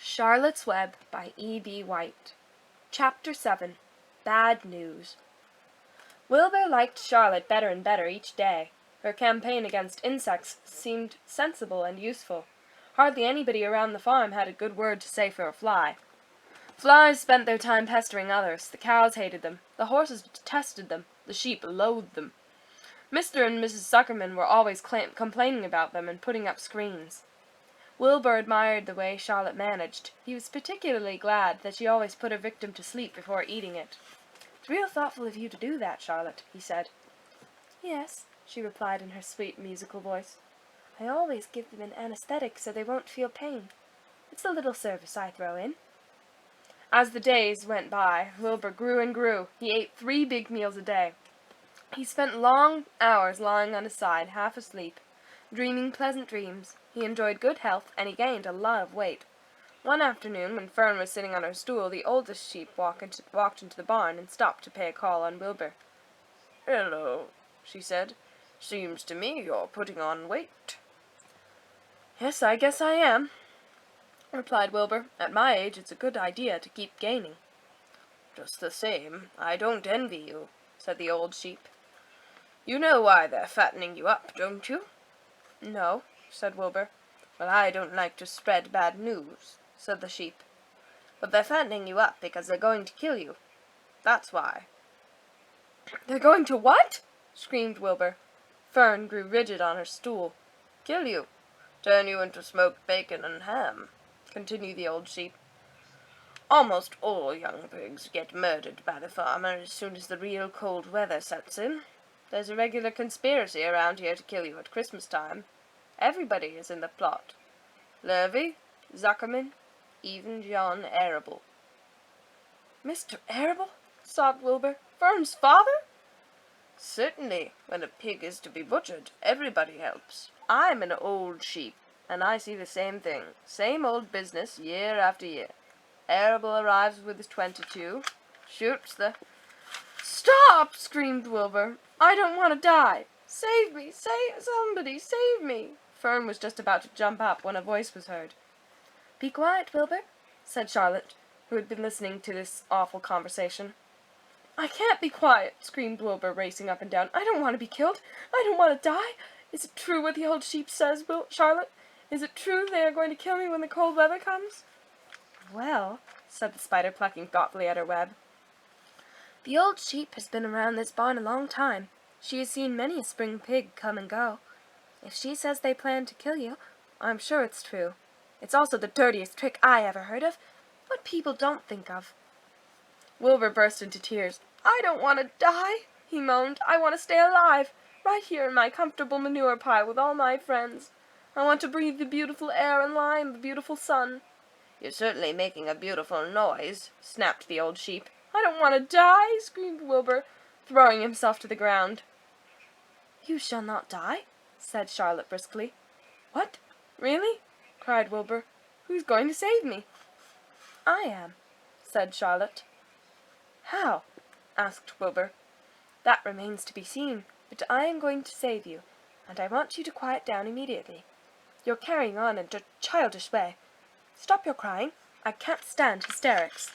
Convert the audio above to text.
Charlotte's Web by E.B. White. Chapter 7. Bad News. Wilbur liked Charlotte better and better each day. Her campaign against insects seemed sensible and useful. Hardly anybody around the farm had a good word to say for a fly. Flies spent their time pestering others. The cows hated them. The horses detested them. The sheep loathed them. Mr. and Mrs. Zuckerman were always complaining about them and putting up screens. Wilbur admired the way Charlotte managed. He was particularly glad that she always put her victim to sleep before eating it. "It's real thoughtful of you to do that, Charlotte," he said. "Yes," she replied in her sweet, musical voice. "I always give them an anesthetic so they won't feel pain. It's a little service I throw in." As the days went by, Wilbur grew and grew. He ate 3 big meals a day. He spent long hours lying on his side, half asleep, dreaming pleasant dreams. He enjoyed good health, and he gained a lot of weight. One afternoon, when Fern was sitting on her stool, the oldest sheep walked into the barn and stopped to pay a call on Wilbur. "Hello," she said. "Seems to me you're putting on weight." "Yes, I guess I am," replied Wilbur. "At my age, it's a good idea to keep gaining." "Just the same, I don't envy you," said the old sheep. "You know why they're fattening you up, don't you?" "No," said Wilbur. "Well, I don't like to spread bad news," said the sheep. "But they're fattening you up because they're going to kill you. That's why." "They're going to what?" screamed Wilbur. Fern grew rigid on her stool. "Kill you. Turn you into smoked bacon and ham," continued the old sheep. "Almost all young pigs get murdered by the farmer as soon as the real cold weather sets in. There's a regular conspiracy around here to kill you at Christmas time. Everybody is in the plot. Lurvy, Zuckerman, even John Arable." "Mr. Arable?" sobbed Wilbur. "Fern's father?" "Certainly. When a pig is to be butchered, everybody helps. I'm an old sheep, and I see the same thing. Same old business, year after year. Arable arrives with his 22, shoots the—" "Stop!" screamed Wilbur. "I don't want to die. Save me! Somebody save me!" Fern was just about to jump up when a voice was heard. "Be quiet, Wilbur," said Charlotte, who had been listening to this awful conversation. "I can't be quiet!" screamed Wilbur, racing up and down. "I don't want to be killed. I don't want to die. Is it true what the old sheep says, Charlotte? Is it true they are going to kill me when the cold weather comes?" "Well," said the spider, plucking thoughtfully at her web, "the old sheep has been around this barn a long time. She has seen many a spring pig come and go. If she says they plan to kill you, I'm sure it's true. It's also the dirtiest trick I ever heard of. What people don't think of." Wilbur burst into tears. "I don't want to die," he moaned. "I want to stay alive, right here in my comfortable manure pile with all my friends. I want to breathe the beautiful air and lie in the beautiful sun." "You're certainly making a beautiful noise," snapped the old sheep. "I don't want to die," screamed Wilbur, throwing himself to the ground. "You shall not die," said Charlotte briskly. "What? Really?" cried Wilbur. "Who's going to save me?" "I am," said Charlotte. "How?" asked Wilbur. "That remains to be seen, but I am going to save you, and I want you to quiet down immediately. You're carrying on in a childish way. Stop your crying. I can't stand hysterics."